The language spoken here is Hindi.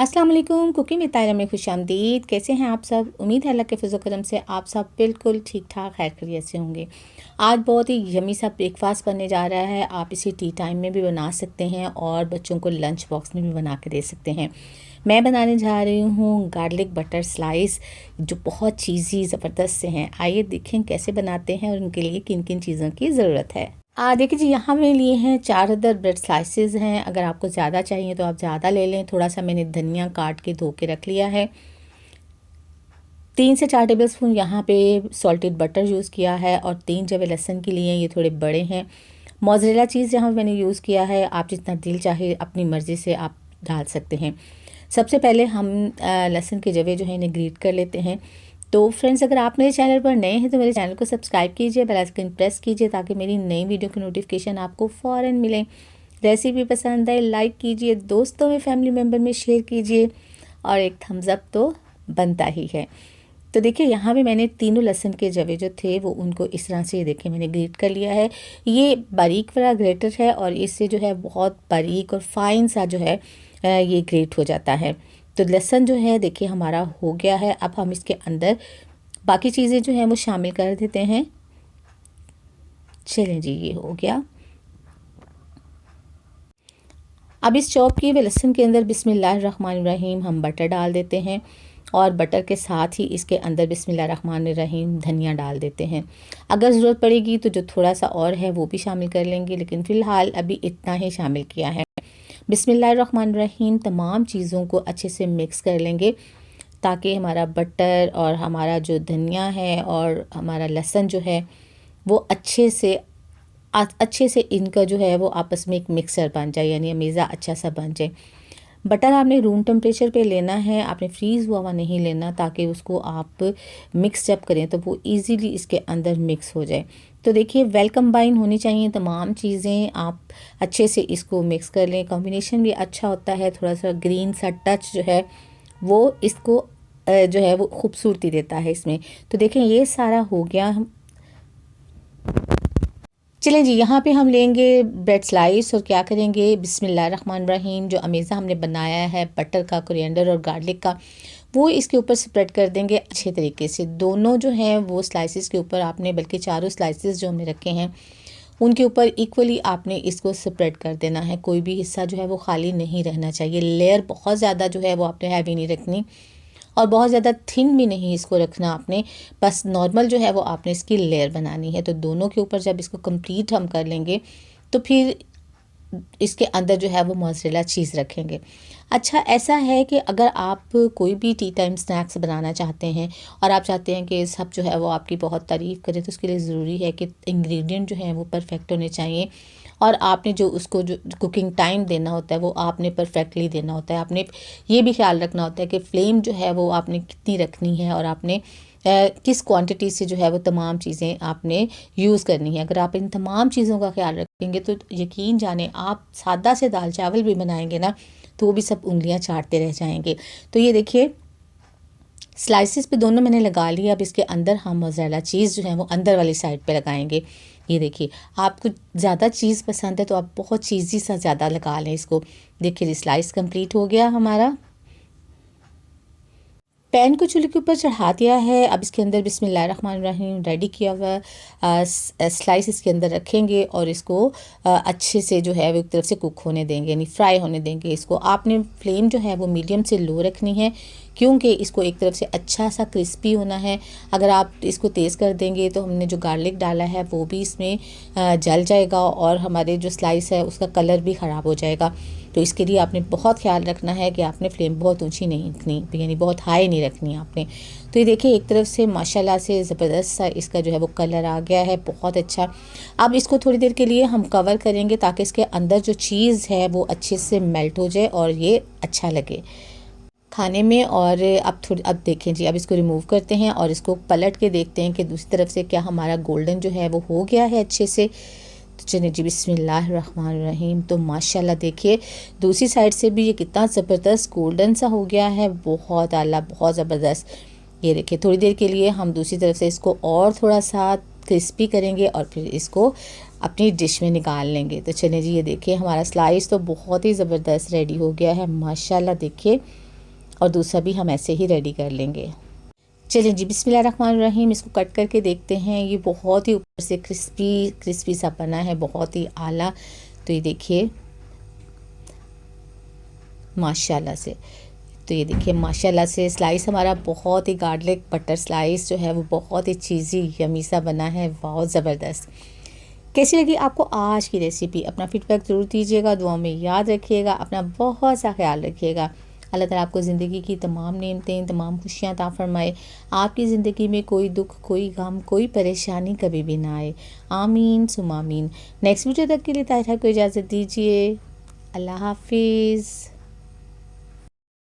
अस्सलाम वालेकुम। कुकिंग विद तायरा में खुशामदीद। कैसे हैं आप सब? उम्मीद है अल्लाह के फज़ल करम से आप सब बिल्कुल ठीक ठाक खैर खैरियत से होंगे। आज बहुत ही यमी सा ब्रेकफास्ट बनने जा रहा है। आप इसे टी टाइम में भी बना सकते हैं और बच्चों को लंच बॉक्स में भी बना के दे सकते हैं। मैं बनाने जा रही हूँ गार्लिक बटर स्लाइस, जो बहुत चीज़ी ज़बरदस्त से हैं। आइए देखें कैसे बनाते हैं और उनके लिए किन किन चीज़ों की ज़रूरत है। देखिए जी, यहाँ मैंने लिए हैं 4 अदर ब्रेड स्लाइसेस हैं। अगर आपको ज़्यादा चाहिए तो आप ज़्यादा ले लें। थोड़ा सा मैंने धनिया काट के धो के रख लिया है। 3 से 4 टेबलस्पून यहाँ पे सॉल्टेड बटर यूज़ किया है और 3 जवे लहसुन के लिए ये थोड़े बड़े हैं। मोज़रेला चीज़ यहाँ मैंने यूज़ किया है। आप जितना दिल चाहे अपनी मर्ज़ी से आप डाल सकते हैं। सबसे पहले हम लहसुन के जवे जो है इन्हें ग्रेट कर लेते हैं। तो फ्रेंड्स, अगर आप मेरे चैनल पर नए हैं तो मेरे चैनल को सब्सक्राइब कीजिए, बेल आइकन प्रेस कीजिए ताकि मेरी नई वीडियो की नोटिफिकेशन आपको फ़ौरन मिले। रेसिपी पसंद आए लाइक कीजिए, दोस्तों में फैमिली मेम्बर में शेयर कीजिए और एक थम्स अप तो बनता ही है। तो देखिए, यहाँ पे मैंने तीनों लहसुन के जवे जो थे वो उनको इस तरह से देखिए मैंने ग्रेट कर लिया है। ये बारीक वाला ग्रेटर है और इससे जो है बहुत बारीक और फाइन सा जो है ये ग्रेट हो जाता है। तो लहसुन जो है देखिए हमारा हो गया है। अब हम इसके अंदर बाकी चीज़ें जो हैं वो शामिल कर देते हैं। चलें जी, ये हो गया। अब इस चॉप किए हुए लहसुन के अंदर बिस्मिल्लाहिर्रहमानिर्रहीम हम बटर डाल देते हैं और बटर के साथ ही इसके अंदर बिस्मिल्लाहिर्रहमानिर्रहीम धनिया डाल देते हैं। अगर ज़रूरत पड़ेगी तो जो थोड़ा सा और है वो भी शामिल कर लेंगे, लेकिन फ़िलहाल अभी इतना ही शामिल किया है। बिस्मिल्लाहिर्रहमानिर्रहीम तमाम चीज़ों को अच्छे से मिक्स कर लेंगे ताकि हमारा बटर और हमारा जो धनिया है और हमारा लहसुन जो है वो अच्छे से इनका जो है वो आपस में एक मिक्सर बन जाए, यानी अमेज़ा अच्छा सा बन जाए। बटर आपने रूम टेम्परेचर पे लेना है, आपने फ्रीज़ हुआ नहीं लेना, ताकि उसको आप मिक्स जब करें तो वो इजीली इसके अंदर मिक्स हो जाए। तो देखिए वेल कंबाइन होनी चाहिए तमाम चीज़ें। आप अच्छे से इसको मिक्स कर लें। कॉम्बिनेशन भी अच्छा होता है, थोड़ा सा ग्रीन सा टच जो है वो इसको जो है वो खूबसूरती देता है इसमें। तो देखें ये सारा हो गया। चलें जी, यहाँ पे हम लेंगे ब्रेड स्लाइस और क्या करेंगे, बिस्मिल्लाहिर्रहमानिर्रहीम जो अमेज़ा हमने बनाया है बटर का, कोरिएंडर और गार्लिक का, वो इसके ऊपर स्प्रेड कर देंगे अच्छे तरीके से। दोनों जो हैं वो स्लाइसेस के ऊपर आपने, बल्कि चारों स्लाइसेस जो हमने रखे हैं उनके ऊपर इक्वली आपने इसको स्प्रेड कर देना है। कोई भी हिस्सा जो है वो खाली नहीं रहना चाहिए। लेयर बहुत ज़्यादा जो है वो आपने हैवी नहीं रखनी और बहुत ज़्यादा थिन भी नहीं इसको रखना आपने, बस नॉर्मल जो है वो आपने इसकी लेयर बनानी है। तो दोनों के ऊपर जब इसको कंप्लीट हम कर लेंगे तो फिर इसके अंदर जो है वो मोज़रेला चीज़ रखेंगे। अच्छा, ऐसा है कि अगर आप कोई भी टी टाइम स्नैक्स बनाना चाहते हैं और आप चाहते हैं कि सब जो है वो आपकी बहुत तारीफ़ करें, तो उसके लिए ज़रूरी है कि इंग्रेडिएंट जो हैं वो परफेक्ट होने चाहिए और आपने जो उसको जो कुकिंग टाइम देना होता है वो आपने परफेक्टली देना होता है। आपने ये भी ख्याल रखना होता है कि फ्लेम जो है वो आपने कितनी रखनी है और आपने किस क्वांटिटी से जो है वो तमाम चीज़ें आपने यूज़ करनी है। अगर आप इन तमाम चीज़ों का ख्याल रखेंगे तो यकीन जाने आप सादा से दाल चावल भी बनाएंगे ना तो वो भी सब उंगलियां चाटते रह जाएंगे। तो ये देखिए स्लाइसेस पे दोनों मैंने लगा लिया। अब इसके अंदर हम मोज़रेला चीज़ जो है वो अंदर वाली साइड पे लगाएंगे। ये देखिए, आपको ज़्यादा चीज़ पसंद है तो आप बहुत चीज़ी सा ज़्यादा लगा लें इसको। देखिए जी, स्लाइस कंप्लीट हो गया हमारा। पैन को चूल्हे के ऊपर चढ़ा दिया है। अब इसके अंदर बिस्मिल्लाहिर्रहमानिर्रहीम रेडी किया हुआ स्लाइस इसके अंदर रखेंगे और इसको अच्छे से जो है वो एक तरफ से कुक होने देंगे, यानी फ्राई होने देंगे। इसको आपने फ्लेम जो है वो मीडियम से लो रखनी है क्योंकि इसको एक तरफ से अच्छा सा क्रिस्पी होना है। अगर आप इसको तेज़ कर देंगे तो हमने जो गार्लिक डाला है वो भी इसमें जल जाएगा और हमारे जो स्लाइस है उसका कलर भी ख़राब हो जाएगा। तो इसके लिए आपने बहुत ख्याल रखना है कि आपने फ्लेम बहुत ऊंची नहीं रखनी, यानी बहुत हाई नहीं रखनी आपने। तो ये देखिए एक तरफ से माशाल्लाह से ज़बरदस्त सा इसका जो है वो कलर आ गया है, बहुत अच्छा। अब इसको थोड़ी देर के लिए हम कवर करेंगे ताकि इसके अंदर जो चीज़ है वो अच्छे से मेल्ट हो जाए और ये अच्छा लगे खाने में। और अब देखें जी, अब इसको रिमूव करते हैं और इसको पलट के देखते हैं कि दूसरी तरफ से क्या हमारा गोल्डन जो है वो हो गया है अच्छे से। तो चलिए जी, बिस्मिल्लाहिर्रहमानिर्रहीम। तो माशाल्लाह देखिए दूसरी साइड से भी ये कितना ज़बरदस्त गोल्डन सा हो गया है, बहुत आला, बहुत ज़बरदस्त। ये देखिए थोड़ी देर के लिए हम दूसरी तरफ से इसको और थोड़ा सा क्रिस्पी करेंगे और फिर इसको अपनी डिश में निकाल लेंगे। तो चलिए जी, ये देखिए हमारा स्लाइस तो बहुत ही ज़बरदस्त रेडी हो गया है माशाल्लाह। देखिए और दूसरा भी हम ऐसे ही रेडी कर लेंगे। चलिए जी, बिस्मिल्लाहिर्रहमानिर्रहीम। इसको कट करके देखते हैं। ये बहुत ही ऊपर से क्रिस्पी सा बना है, बहुत ही आला। तो ये देखिए माशाल्लाह से, तो ये देखिए माशाल्लाह से स्लाइस हमारा बहुत ही गार्लिक बटर स्लाइस जो है वो बहुत ही चीज़ी यमी सा बना है। बहुत ज़बरदस्त। कैसी लगी आपको आज की रेसिपी? अपना फीडबैक ज़रूर दीजिएगा, दुआ में याद रखिएगा, अपना बहुत सा ख्याल रखिएगा। अल्लाह ताला आपको ज़िंदगी की तमाम नेमतें, तमाम खुशियाँ अता फ़रमाए। आपकी ज़िंदगी में कोई दुख, कोई गम, कोई परेशानी कभी भी ना आए। आमीन सुम आमीन। नेक्स्ट वीडियो तक के लिए ताहिरा को इजाज़त दीजिए। अल्लाह हाफिज़।